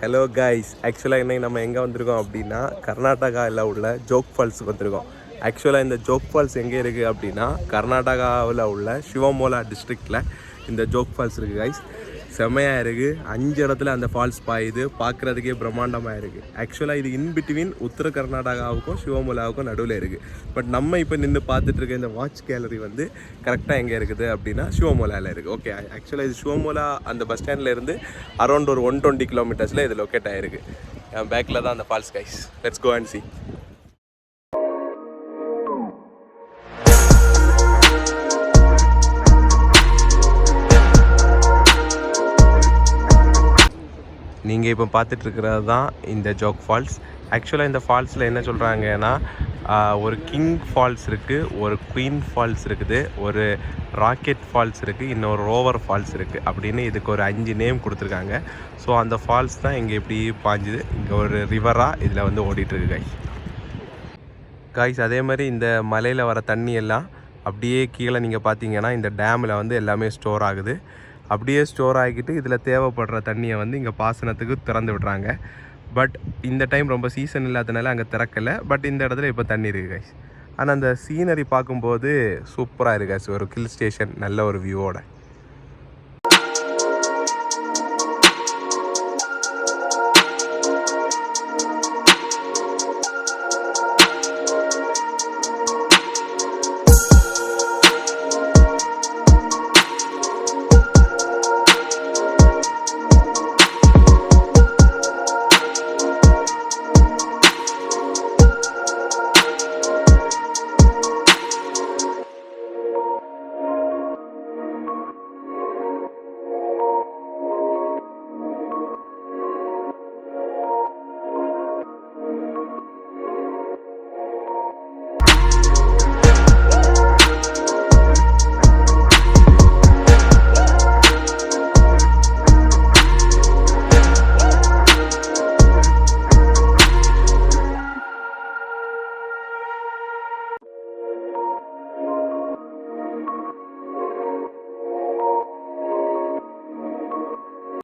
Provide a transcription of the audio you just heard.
Hello guys. ஆக்சுவலாக இன்னைக்கு நம்ம எங்கே வந்திருக்கோம் அப்படின்னா கர்நாடகாவில் உள்ள ஜோக் ஃபால்ஸுக்கு வந்திருக்கோம். ஆக்சுவலாக இந்த ஜோக் ஃபால்ஸ் எங்கே இருக்குது அப்படின்னா கர்நாடகாவில் உள்ள சிவமோலா டிஸ்ட்ரிக்டில் இந்த ஜோக் ஃபால்ஸ் இருக்குது கைஸ். செம்மையாக இருக்குது. 5 இடத்துல அந்த ஃபால்ஸ் பாயுது. பார்க்குறதுக்கே பிரம்மாண்டமாக இருக்குது. ஆக்சுவலாக இது இன்பிட்வீன் உத்தர கர்நாடகாவுக்கும் சிவமோலாவுக்கும் நடுவில் இருக்குது. பட் நம்ம இப்போ நின்று பார்த்துட்டு இருக்க இந்த வாட்ச் கேலரி வந்து கரெக்டாக எங்கே இருக்குது அப்படின்னா சிவமோலாவில் இருக்குது. ஓகே, ஆக்சுவலாக இது சிவமோலா அந்த பஸ் ஸ்டாண்டில் இருந்து அரௌண்ட் ஒரு 120 கிலோமீட்டர்ஸில் இது லொக்கேட் ஆகிருக்கு. என் பேக்கில் தான் அந்த falls guys. Let's go and see. நீங்கள் இப்போ பார்த்துட்ருக்கிறது தான் இந்த ஜோக் ஃபால்ஸ். ஆக்சுவலாக இந்த ஃபால்ஸில் என்ன சொல்கிறாங்கன்னா ஒரு கிங் ஃபால்ஸ் இருக்குது, ஒரு குயின் ஃபால்ஸ் இருக்குது, ஒரு ராக்கெட் ஃபால்ஸ் இருக்குது, இன்னொரு ரோவர் ஃபால்ஸ் இருக்குது அப்படின்னு இதுக்கு ஒரு 5 நேம் கொடுத்துருக்காங்க. ஸோ அந்த ஃபால்ஸ் தான் இங்கே இப்படி பாஞ்சுது. இங்கே ஒரு ரிவராக இதில் வந்து ஓடிட்டுருக்கு காய்ஸ். அதே மாதிரி இந்த மலையில் வர தண்ணி எல்லாம் அப்படியே கீழே நீங்கள் பார்த்தீங்கன்னா இந்த டேமில் வந்து எல்லாமே ஸ்டோர் ஆகுது. அப்படியே ஸ்டோர் ஆகிக்கிட்டு இதில் தேவைப்படுற தண்ணியை வந்து இங்கே பாசனத்துக்கு திறந்து விடுறாங்க. பட் இந்த டைம் ரொம்ப சீசன் இல்லாதனால அங்கே திறக்கலை. பட் இந்த இடத்துல இப்போ தண்ணி இருக்குது கைஸ். ஆனால் அந்த சீனரி பார்க்கும்போது சூப்பராக இருக்குது கைஸ். ஒரு ஹில் ஸ்டேஷன், நல்ல ஒரு வியூவோட.